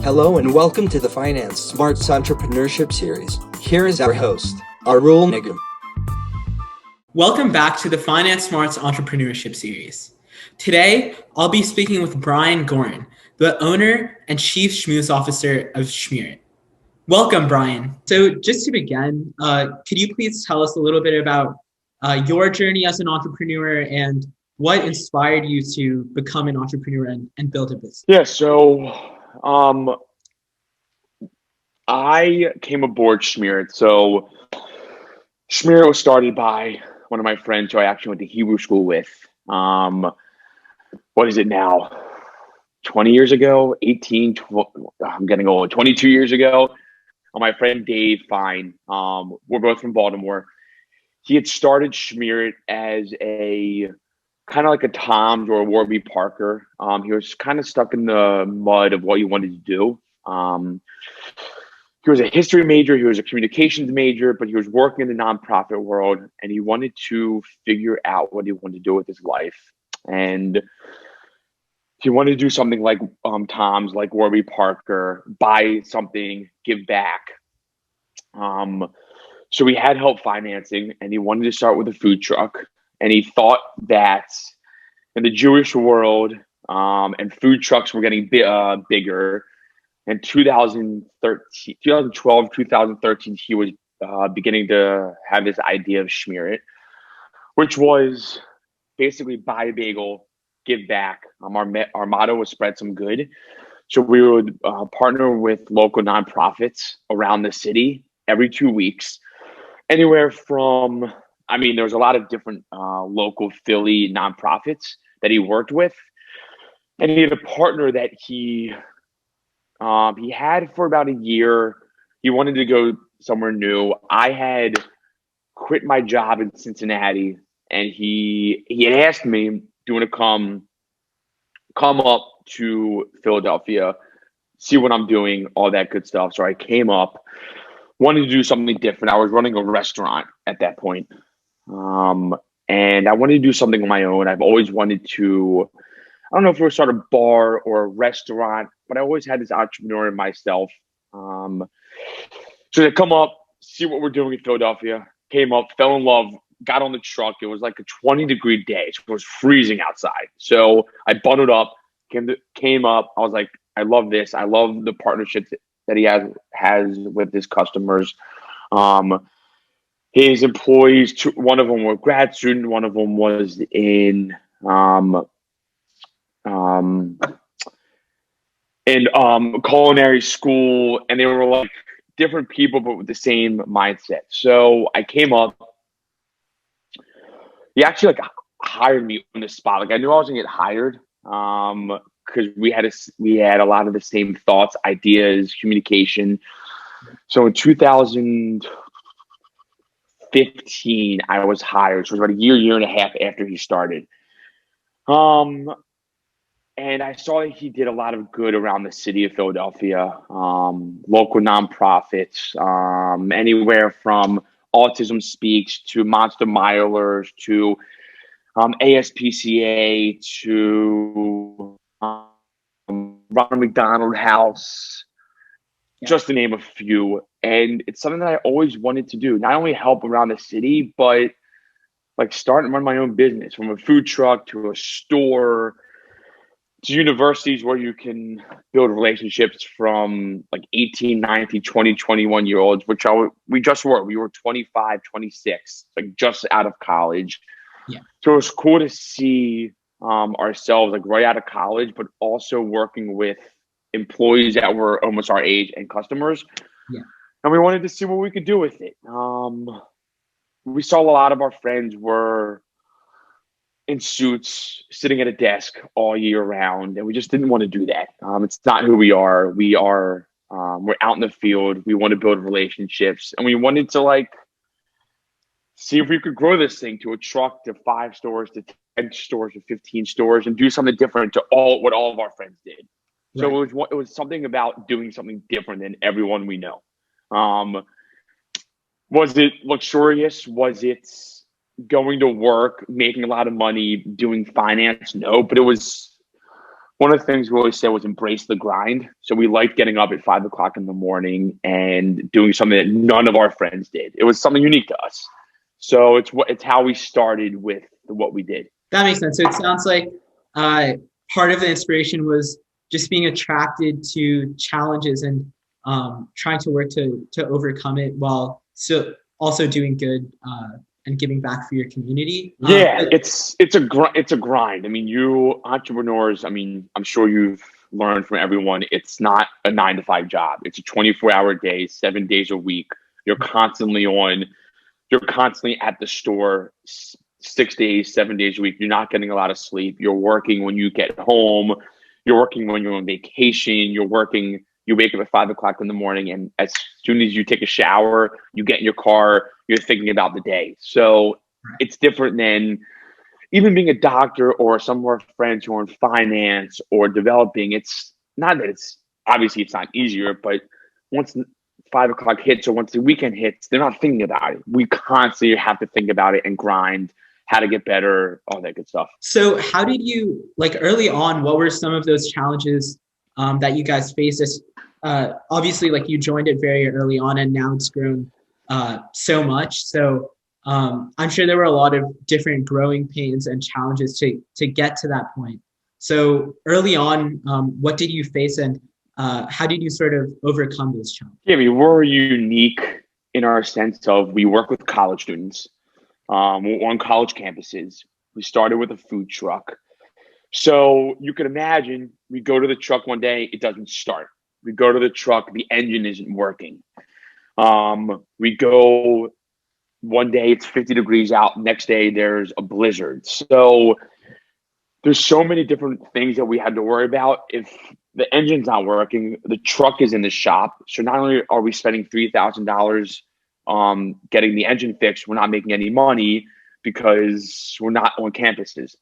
Hello and welcome to the FinanceSmartz Entrepreneurship Series. Here is our host, Arul Nigam. Welcome back to the FinanceSmartz Entrepreneurship Series. Today, I'll be speaking with Brian Goren, the owner and Chief Schmooze Officer of Schmear. Welcome, Brian. So just to begin, could you please tell us a little bit about your journey as an entrepreneur and what inspired you to become an entrepreneur and build a business? Yeah, so I came aboard Schmear. So Schmear was started by one of my friends who I actually went to Hebrew school with. What is it now? 20 years ago, 18, 12, I'm getting old, 22 years ago. My friend Dave Fine, we're both from Baltimore. He had started Schmear as a kind of like a Tom's or a Warby Parker. He was kind of stuck in the mud of what he wanted to do. He was a history major, he was a communications major, but he was working in the nonprofit world and he wanted to figure out what he wanted to do with his life. And he wanted to do something like Tom's, like Warby Parker, buy something, give back. So he had help financing and he wanted to start with a food truck. And he thought that in the Jewish world, and food trucks were getting bigger. In 2012, 2013, he was beginning to have this idea of Schmear, which was basically buy a bagel, give back. Our motto was spread some good. So we would partner with local nonprofits around the city every 2 weeks. Anywhere from, there was a lot of different local Philly nonprofits that he worked with. And he had a partner that he had for about a year. He wanted to go somewhere new. I had quit my job in Cincinnati and he had asked me, do you want to come up to Philadelphia, see what I'm doing, all that good stuff. So I came up, wanted to do something different. I was running a restaurant at that point. And I wanted to do something on my own. I've always wanted to, I don't know if it was start a bar or a restaurant, but I always had this entrepreneur in myself. So to come up, see what we're doing in Philadelphia, came up, fell in love, got on the truck. It was like a 20-degree day. So it was freezing outside. So I bundled up, came up. I was like, I love this. I love the partnerships that he has with his customers. His employees, one of them were grad student, one of them was in culinary school, and they were like different people, but with the same mindset. So I came up. He actually hired me on the spot. Like I knew I was gonna get hired because we had a lot of the same thoughts, ideas, communication. So in 2015, I was hired. So it was about a year and a half after he started. And I saw that he did a lot of good around the city of Philadelphia, local nonprofits, anywhere from Autism Speaks to Monster Milers to ASPCA to Ronald McDonald House, just to name a few. And it's something that I always wanted to do, not only help around the city, but like start and run my own business, from a food truck to a store to universities where you can build relationships from like 18, 19, 20, 21-year-olds, which we just were. We were 25, 26, like just out of college. Yeah. So it was cool to see ourselves like right out of college, but also working with employees that were almost our age and customers. Yeah. And we wanted to see what we could do with it. We saw a lot of our friends were in suits, sitting at a desk all year round, and we just didn't want to do that. It's not who we are. We're out in the field. We want to build relationships, and we wanted to see if we could grow this thing to a truck, to 5 stores, to 10 stores, to 15 stores, and do something different to what all of our friends did. Right. So it was something about doing something different than everyone we know. Was it luxurious? Was it going to work, making a lot of money, doing finance? No, but it was one of the things we always said was embrace the grind. So we liked getting up at 5 o'clock in the morning and doing something that none of our friends did. It was something unique to us. So it's how we started with what we did. That makes sense. So it sounds like part of the inspiration was just being attracted to challenges and trying to work to overcome it while still also doing good and giving back for your community. It's a grind. I mean, you entrepreneurs, I mean, I'm sure you've learned from everyone, it's not a 9 to 5 job. It's a 24-hour day, 7 days a week. You're constantly at the store 6 days, 7 days a week. You're not getting a lot of sleep. You're working when you get home. You're working when you're on vacation. You wake up at 5 o'clock in the morning, and as soon as you take a shower, you get in your car, you're thinking about the day. So it's different than even being a doctor or some of our friends who are in finance or developing. It's not that obviously it's not easier, but once 5 o'clock hits or once the weekend hits, they're not thinking about it. We constantly have to think about it and grind, how to get better, all that good stuff. So how did you, like early on, what were some of those challenges that you guys faced? Obviously, like you joined it very early on and now it's grown so much. So I'm sure there were a lot of different growing pains and challenges to get to that point. So early on, what did you face and how did you sort of overcome those challenges? Yeah, we're unique in our sense of we work with college students. We're on college campuses. We started with a food truck. So you can imagine we go to the truck one day, it doesn't start. We go to the truck, the engine isn't working. We go one day, it's 50 degrees out. Next day, there's a blizzard. So there's so many different things that we had to worry about. If the engine's not working, the truck is in the shop. So not only are we spending $3,000 getting the engine fixed, we're not making any money because we're not on campuses.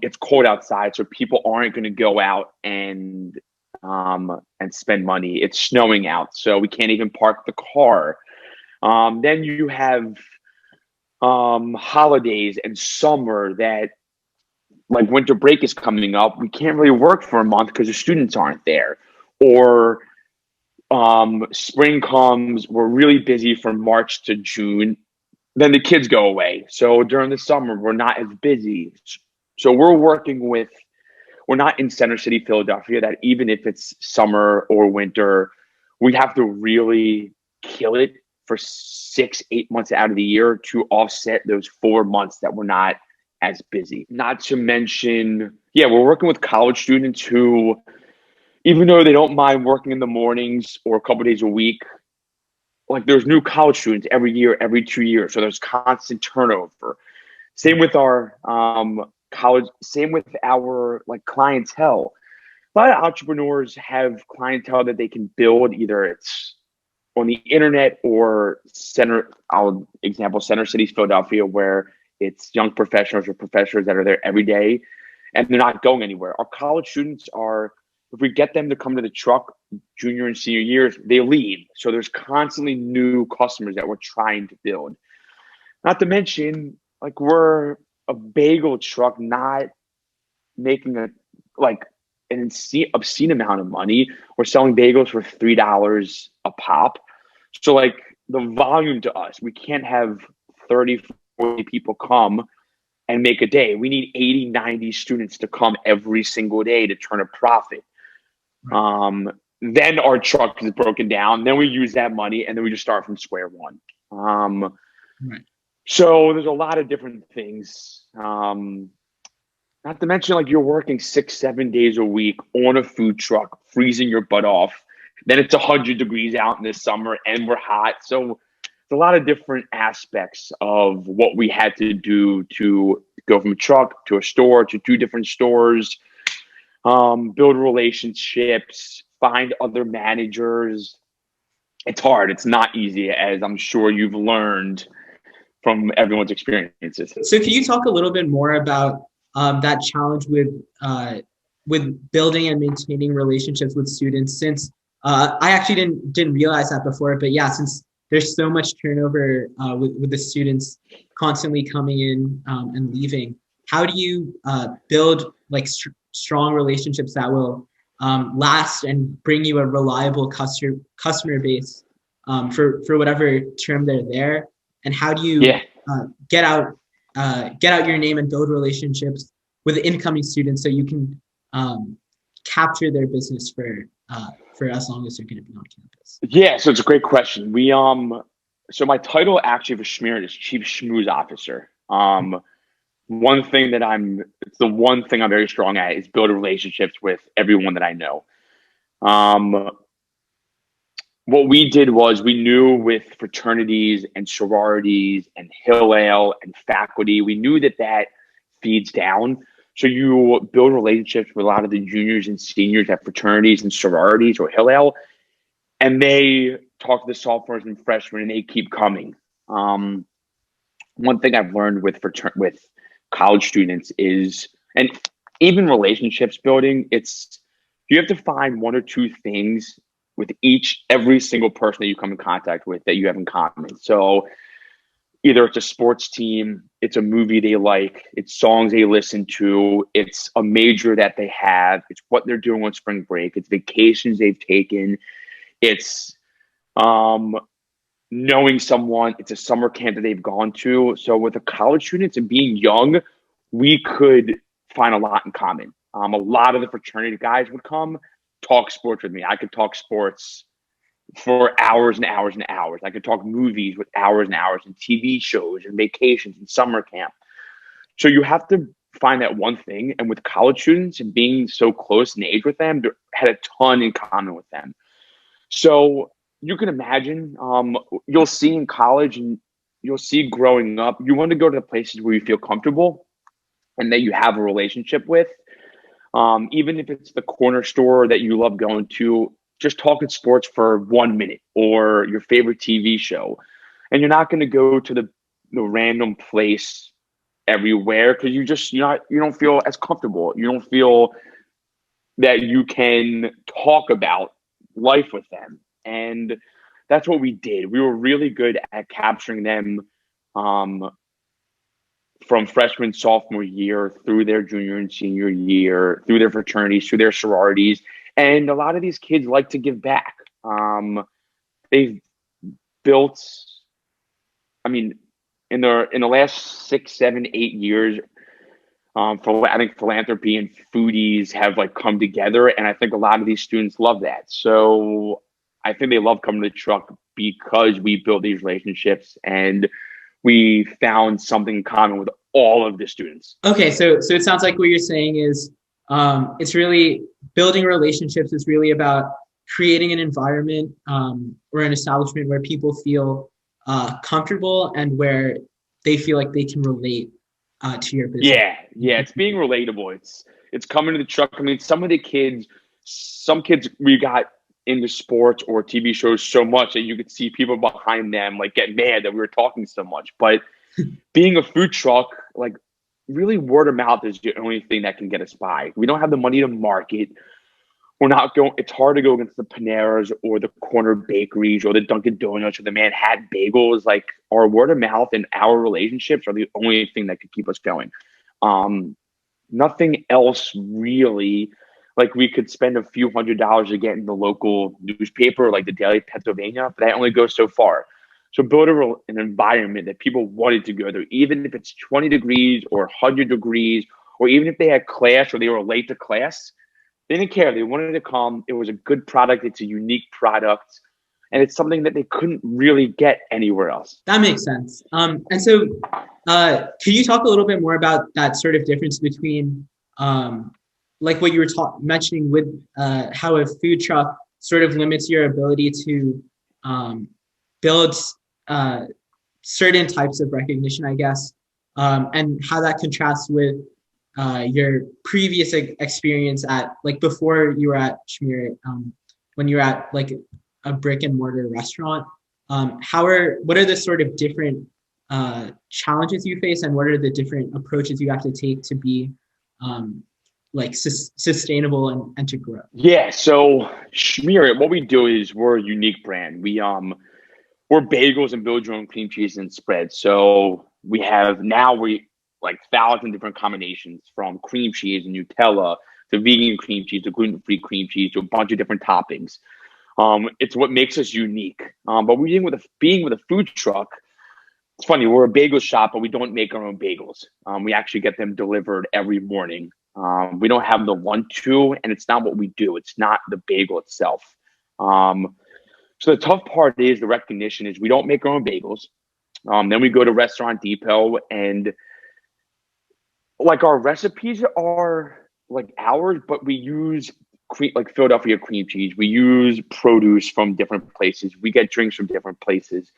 It's cold outside, so people aren't going to go out and spend money. It's snowing out, so we can't even park the car. Then you have holidays and summer that, like winter break is coming up. We can't really work for a month because the students aren't there. Or spring comes, we're really busy from March to June. Then the kids go away. So during the summer, we're not as busy. So we're not in Center City, Philadelphia, that even if it's summer or winter, we have to really kill it for 6-8 months out of the year to offset those 4 months that we're not as busy. Not to mention, we're working with college students who, even though they don't mind working in the mornings or a couple days a week, like there's new college students every year, every 2 years. So there's constant turnover. Same with our college, same with our like clientele. A lot of entrepreneurs have clientele that they can build, either it's on the internet or Center City, Philadelphia, where it's young professionals or professors that are there every day and they're not going anywhere. Our college students if we get them to come to the truck junior and senior years, they leave. So there's constantly new customers that we're trying to build. Not to mention, like we're a bagel truck, not making an obscene amount of money. We're selling bagels for $3 a pop. So like the volume to us, we can't have 30, 40 people come and make a day. We need 80, 90 students to come every single day to turn a profit. Then our truck is broken down. Then we use that money and then we just start from square one. So there's a lot of different things. Not to mention, like, you're working 6-7 days a week on a food truck, freezing your butt off. Then it's 100 degrees out in the summer and we're hot. So there's a lot of different aspects of what we had to do to go from a truck to a store to 2 different stores, build relationships, find other managers. It's hard. It's not easy, as I'm sure you've learned from everyone's experiences. So can you talk a little bit more about that challenge with building and maintaining relationships with students? Since I actually didn't realize that before, but yeah, since there's so much turnover with the students constantly coming in and leaving, how do you build strong relationships that will last and bring you a reliable customer base for whatever term they're there? And how do you get out your name and build relationships with incoming students so you can capture their business for as long as they're going to be on campus? Yeah, so it's a great question. So my title actually for Schmear is Chief Schmooze Officer. It's the one thing I'm very strong at is building relationships with everyone that I know. What we did was we knew with fraternities and sororities and Hillel and faculty, we knew that feeds down. So you build relationships with a lot of the juniors and seniors at fraternities and sororities or Hillel, and they talk to the sophomores and freshmen, and they keep coming. One thing I've learned with college students is, and even relationships building, you have to find one or two things with every single person that you come in contact with that you have in common. So either it's a sports team, it's a movie they like, it's songs they listen to, it's a major that they have, it's what they're doing on spring break, it's vacations they've taken, it's knowing someone, it's a summer camp that they've gone to. So with the college students and being young, we could find a lot in common. A lot of the fraternity guys would come talk sports with me. I could talk sports for hours and hours and hours. I could talk movies with hours and hours and TV shows and vacations and summer camp. So you have to find that one thing. And with college students and being so close in age with them, they had a ton in common with them. So you can imagine, you'll see in college and you'll see growing up, you want to go to the places where you feel comfortable and that you have a relationship with. Even if it's the corner store that you love going to, just talking sports for 1 minute or your favorite TV show. And you're not going to go to the random place everywhere because you don't feel as comfortable. You don't feel that you can talk about life with them. And that's what we did. We were really good at capturing them from freshman, sophomore year through their junior and senior year, through their fraternities, through their sororities. And a lot of these kids like to give back. They've built, in the last 6, 7, 8 years, I think philanthropy and foodies have come together. And I think a lot of these students love that. So I think they love coming to the truck because we build these relationships and we found something in common with all of the students. Okay, so it sounds like what you're saying is it's really building relationships is really about creating an environment or an establishment where people feel comfortable and where they feel like they can relate to your business. Yeah, it's being relatable. It's coming to the truck. Some kids we got into sports or TV shows so much that you could see people behind them get mad that we were talking so much. But being a food truck, really word of mouth is the only thing that can get us by. We don't have the money to market. It's hard to go against the Paneras or the corner bakeries or the Dunkin' Donuts or the Manhattan Bagels. Our word of mouth and our relationships are the only thing that could keep us going. Nothing else really. We could spend a few $100s to get in the local newspaper, like the Daily Pennsylvania, but that only goes so far. So build an environment that people wanted to go there, even if it's 20 degrees or 100 degrees, or even if they had class or they were late to class, they didn't care. They wanted to come. It was a good product. It's a unique product. And it's something that they couldn't really get anywhere else. That makes sense. And so can you talk a little bit more about that sort of difference between what you were mentioning with how a food truck sort of limits your ability to build certain types of recognition, I guess, and how that contrasts with your previous experience at before you were at Schmear, when you were at a brick and mortar restaurant. What are the sort of different challenges you face, and what are the different approaches you have to take to be sustainable and to grow? Yeah, so Schmear, what we do is we're a unique brand. We're bagels and build your own cream cheese and spread. So we 1,000 different combinations, from cream cheese and Nutella the vegan cream cheese, the gluten-free cream cheese, to a bunch of different toppings. It's what makes us unique. But being with a food truck, it's funny. We're a bagel shop, but we don't make our own bagels. We actually get them delivered every morning. We don't have the want-to, and it's not what we do. It's not the bagel itself. So the tough part is the recognition is we don't make our own bagels. Then we go to Restaurant Depot, and like our recipes are like ours, but we use like Philadelphia cream cheese. We use produce from different places. We get drinks from different places.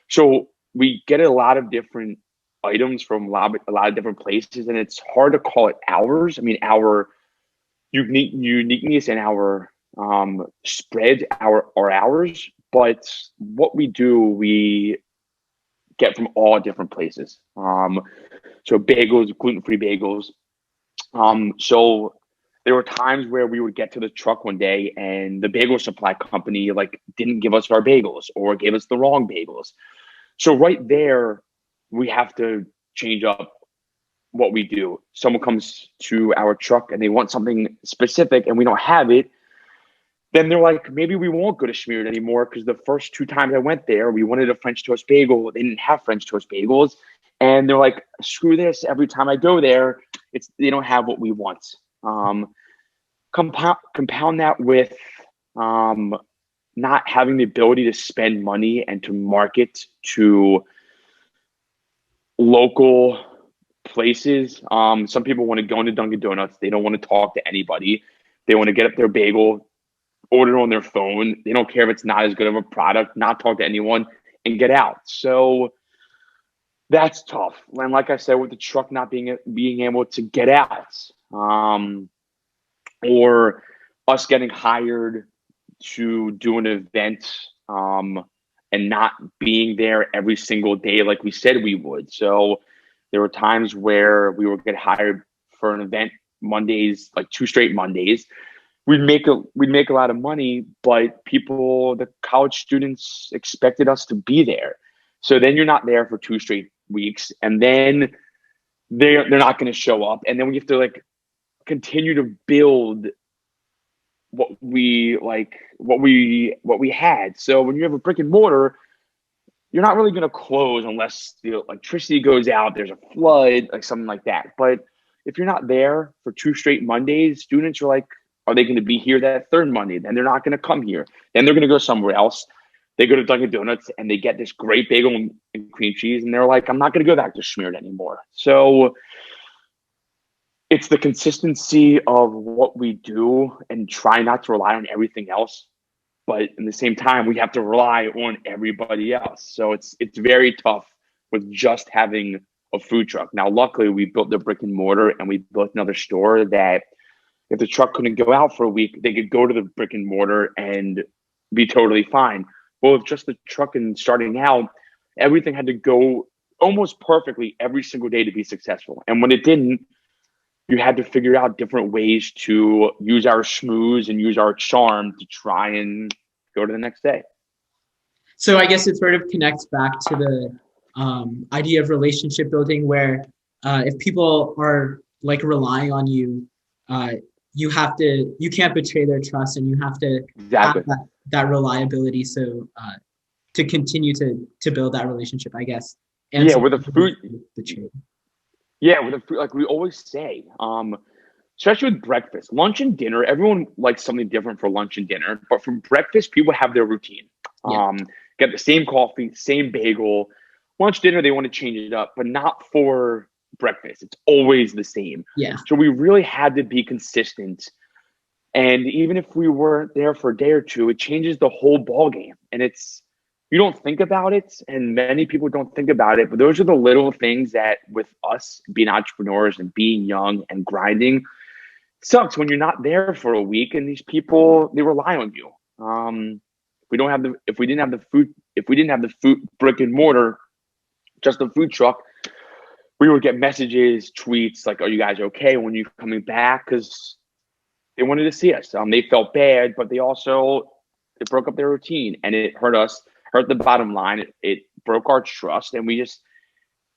So we get a lot of different items from a lot of different places, and it's hard to call it ours. I mean, our uniqueness and our spread are ours, but what we do, we get from all different places. So bagels, gluten-free bagels. So there were times where we would get to the truck one day and the bagel supply company like didn't give us our bagels or gave us the wrong bagels. So right there, we have to change up what we do. Someone comes to our truck and they want something specific and we don't have it. Then they're like, maybe we won't go to Schmear anymore because the first 2 times I went there, we wanted a French toast bagel. They didn't have French toast bagels. And they're like, screw this. Every time I go there, they don't have what we want. Compound that with not having the ability to spend money and to market to local places. Some people want to go into Dunkin' Donuts. They don't want to talk to anybody. They want to get up their bagel, order on their phone. They don't care if it's not as good of a product, not talk to anyone, and get out. So that's tough. And like I said, with the truck not being able to get out, or us getting hired to do an event and not being there every single day like we said we would. So there were times where we would get hired for an event Mondays, like 2 straight Mondays. We'd make a lot of money, but the college students expected us to be there. So then you're not there for 2 straight weeks, and then they're not going to show up, and then we have to like continue to build what we had. So when you have a brick and mortar, you're not really going to close unless the electricity goes out, there's a flood, like something like that. But if you're not there for 2 straight Mondays, students are like, are they going to be here that 3rd Monday? Then they're not going to come here. Then they're going to go somewhere else. They go to Dunkin' Donuts and they get this great bagel and cream cheese, and they're like, I'm not going to go back to Schmear anymore. So it's the consistency of what we do and try not to rely on everything else. But in the same time, we have to rely on everybody else. So it's very tough with just having a food truck. Now, luckily, we built the brick and mortar and we built another store that if the truck couldn't go out for a week, they could go to the brick and mortar and be totally fine. Well, with just the truck and starting out, everything had to go almost perfectly every single day to be successful. And when it didn't, you had to figure out different ways to use our schmooze and use our charm to try and go to the next day. So I guess it sort of connects back to the idea of relationship building, where if people are like relying on you, you can't betray their trust, and you have to Exactly. have that reliability. So to continue to build that relationship, I guess. And yeah, with the food. The trade. Yeah, with the food, like we always say, especially with breakfast, lunch and dinner, everyone likes something different for lunch and dinner. But for breakfast, people have their routine. Yeah. Get the same coffee, same bagel. Lunch, dinner, they want to change it up, but not for breakfast. It's always the same. Yeah. So we really had to be consistent. And even if we weren't there for a day or two, it changes the whole ball game. And you don't think about it, and many people don't think about it, but those are the little things that with us being entrepreneurs and being young and grinding, it sucks when you're not there for a week and these people, they rely on you. If we didn't have the food brick and mortar, just the food truck, we would get messages, tweets like, are you guys okay? When you coming back? Because they wanted to see us. They felt bad, but it broke up their routine, and it hurt the bottom line. It broke our trust, and we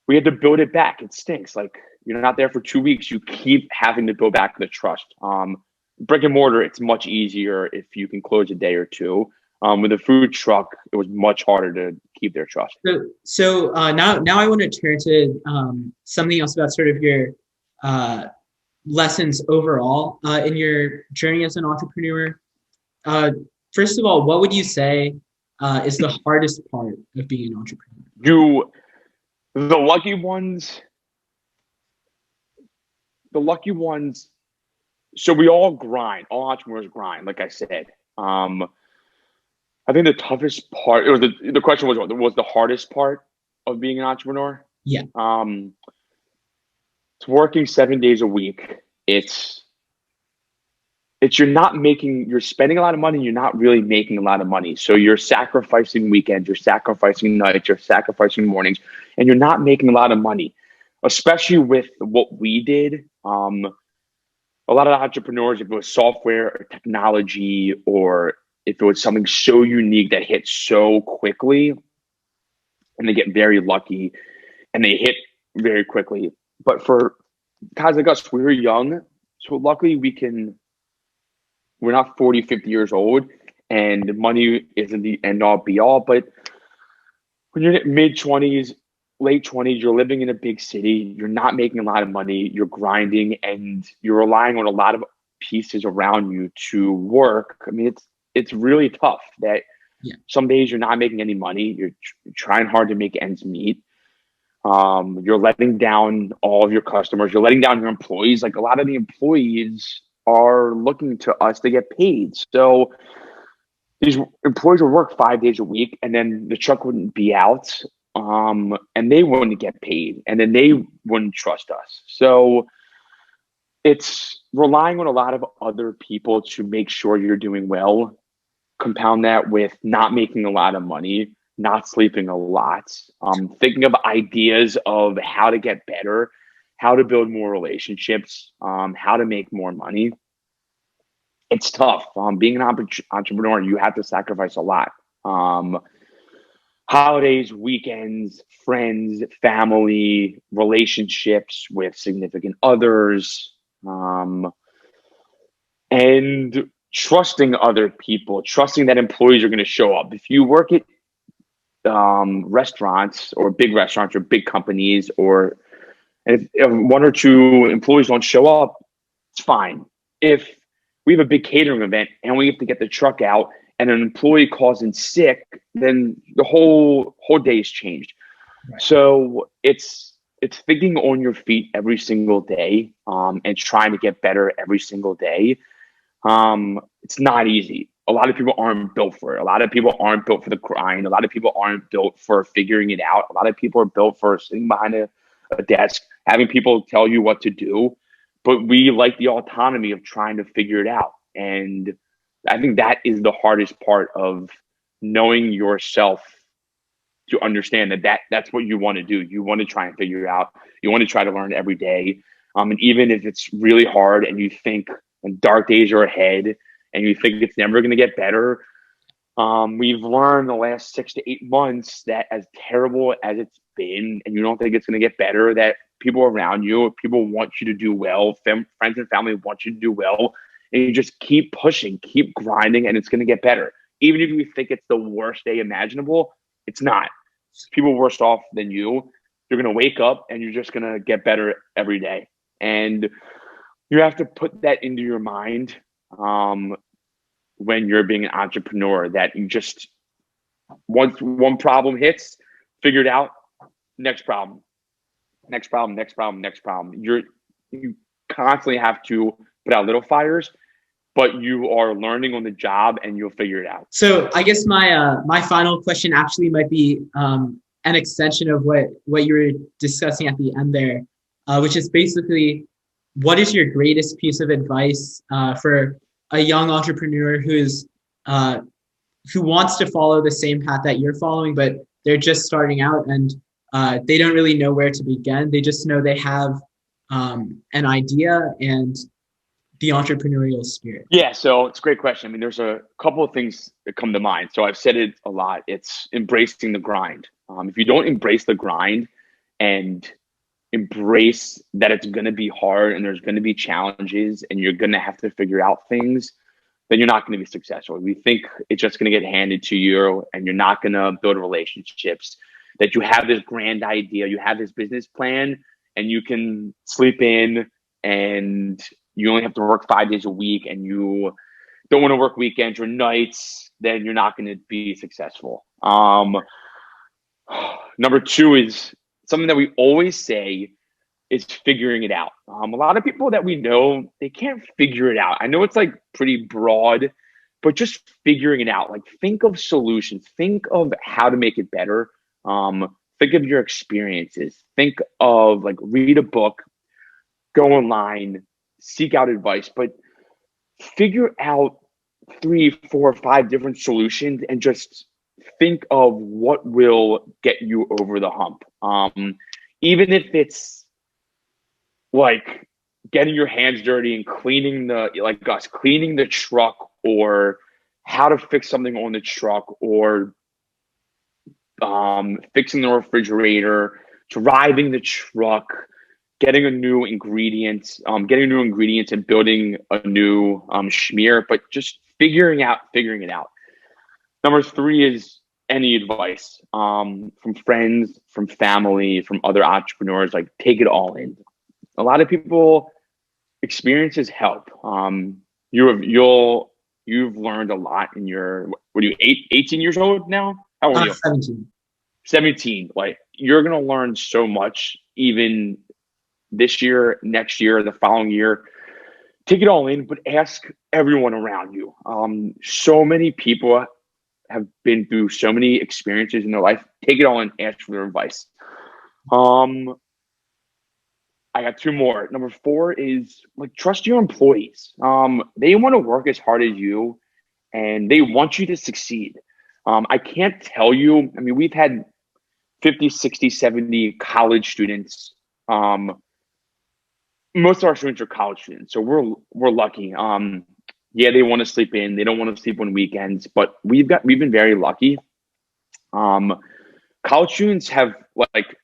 had to build it back. It stinks. Like, you're not there for 2 weeks. You keep having to build back the trust. brick and mortar, it's much easier if you can close a day or two. With a food truck, it was much harder to keep their trust. So now I want to turn to something else about sort of your lessons overall in your journey as an entrepreneur. First of all, what would you say is the hardest part of being an entrepreneur? The lucky ones. So we all grind. All entrepreneurs grind, like I said. I think the toughest part, the question was, what was the hardest part of being an entrepreneur? Yeah. It's working 7 days a week. It's you're spending a lot of money, you're not really making a lot of money. So you're sacrificing weekends, you're sacrificing nights, you're sacrificing mornings, and you're not making a lot of money, especially with what we did. A lot of entrepreneurs, if it was software or technology, or if it was something so unique that hit so quickly, and they get very lucky and they hit very quickly. But for guys like us, we were young. So luckily we're not 40, 50 years old, and money isn't the end all be all. But when you're in mid-20s, late 20s, you're living in a big city, you're not making a lot of money, you're grinding, and you're relying on a lot of pieces around you to work. I mean, it's really tough that some days you're not making any money, you're trying hard to make ends meet. You're letting down all of your customers, you're letting down your employees. Like, a lot of the employees are looking to us to get paid. So these employees would work 5 days a week, and then the truck wouldn't be out, and they wouldn't get paid, and then they wouldn't trust us. So it's relying on a lot of other people to make sure you're doing well. Compound that with not making a lot of money, not sleeping a lot, thinking of ideas of how to get better, how to build more relationships, how to make more money. It's tough. Being an entrepreneur, you have to sacrifice a lot. Holidays, weekends, friends, family, relationships with significant others, and trusting other people, trusting that employees are going to show up. If you work at restaurants or big companies, and if one or two employees don't show up, it's fine. If we have a big catering event and we have to get the truck out and an employee calls in sick, then the whole day is changed. Right. So it's thinking on your feet every single day, and trying to get better every single day. It's not easy. A lot of people aren't built for it. A lot of people aren't built for the grind. A lot of people aren't built for figuring it out. A lot of people are built for sitting behind a desk, having people tell you what to do. But we like the autonomy of trying to figure it out. And I think that is the hardest part of knowing yourself, to understand that's what you want to do. You want to try and figure it out. You want to try to learn every day. And even if it's really hard and you think and dark days are ahead and you think it's never going to get better, we've learned the last 6 to 8 months that, as terrible as it's been, and you don't think it's going to get better, that people around you, people want you to do well, friends and family want you to do well, and you just keep pushing, keep grinding, and it's going to get better. Even if you think it's the worst day imaginable, it's not. People worse off than you. You're going to wake up and you're just going to get better every day. And you have to put that into your mind when you're being an entrepreneur, that you just, once one problem hits, figure it out, next problem. You constantly have to put out little fires, but you are learning on the job and you'll figure it out. So I guess my final question actually might be an extension of what you were discussing at the end there, which is basically, what is your greatest piece of advice for a young entrepreneur who wants to follow the same path that you're following, but they're just starting out and they don't really know where to begin? They just know they have an idea and the entrepreneurial spirit. Yeah, so it's a great question. I mean, there's a couple of things that come to mind. So I've said it a lot. It's embracing the grind. If you don't embrace the grind and embrace that it's going to be hard and there's going to be challenges and you're going to have to figure out things, then you're not going to be successful. We think it's just going to get handed to you and you're not going to build relationships, that you have this grand idea, you have this business plan, and you can sleep in and you only have to work 5 days a week and you don't want to work weekends or nights, then you're not going to be successful. Number two is something that we always say is figuring it out. A lot of people that we know, they can't figure it out. I know it's like pretty broad, but just figuring it out. Like think of solutions, think of how to make it better. Think of your experiences, think of like read a book, go online, seek out advice, but figure out 3, 4, 5 different solutions and just think of what will get you over the hump. Even if it's like getting your hands dirty and cleaning the truck, or how to fix something on the truck, or fixing the refrigerator, driving the truck, getting a new ingredient, and building a new Schmear, but just figuring it out. Number 3 is any advice from friends, from family, from other entrepreneurs. Like take it all in. A lot of people, experiences help. You've learned a lot in your, what are you, 18 years old now? How old are you? 17. 17. Like you're going to learn so much even this year, next year, the following year. Take it all in, but ask everyone around you. So many people have been through so many experiences in their life. Take it all in, ask for their advice. I got 2 more. Number 4 is like trust your employees. They want to work as hard as you and they want you to succeed. I can't tell you, I mean, we've had 50, 60, 70 college students. Most of our students are college students, so we're lucky. Yeah, they want to sleep in. They don't want to sleep on weekends, but we've been very lucky. College students have like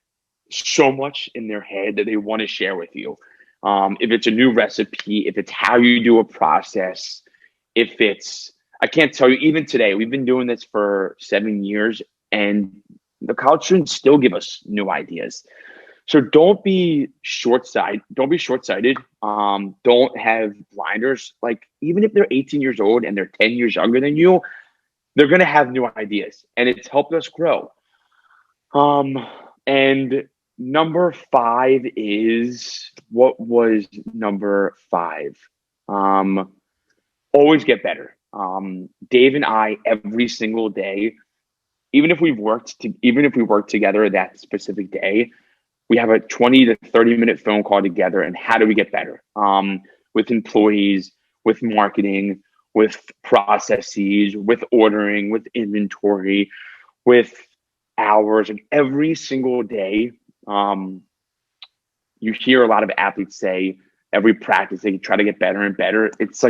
so much in their head that they want to share with you. If it's a new recipe, if it's how you do a process, I can't tell you, even today, we've been doing this for 7 years and the college students still give us new ideas. So don't be short-sighted. Don't don't have blinders. Like even if they're 18 years old and they're 10 years younger than you, they're going to have new ideas and it's helped us grow. And number 5 is, what was number 5? Always get better. Dave and I, every single day, even if we work together that specific day, we have a 20 to 30 minute phone call together. And how do we get better? With employees, with marketing, with processes, with ordering, with inventory, with hours. Like every single day, you hear a lot of athletes say every practice they try to get better and better. It's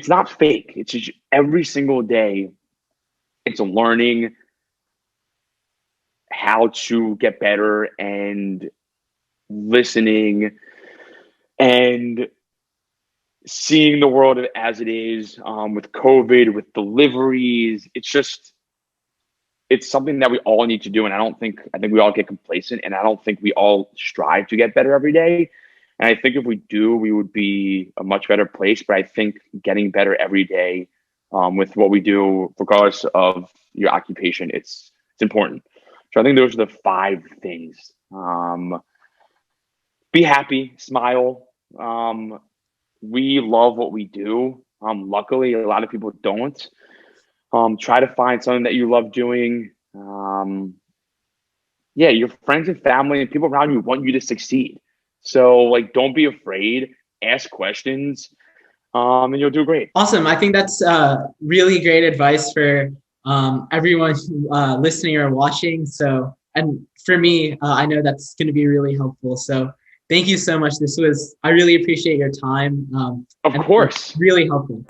not fake. It's just every single day it's learning how to get better and listening and seeing the world as it is, with COVID, with deliveries. It's something that we all need to do. And I think we all get complacent, and I don't think we all strive to get better every day. And I think if we do, we would be a much better place. But I think getting better every day, with what we do, regardless of your occupation, it's important. So I think those are the 5 things. Be happy, smile. We love what we do. Luckily, a lot of people don't. Try to find something that you love doing. Your friends and family and people around you want you to succeed. So like, don't be afraid, ask questions, and you'll do great. Awesome. I think that's really great advice for everyone listening or watching. So, and for me, I know that's going to be really helpful. So thank you so much. I really appreciate your time. Of course. Really helpful.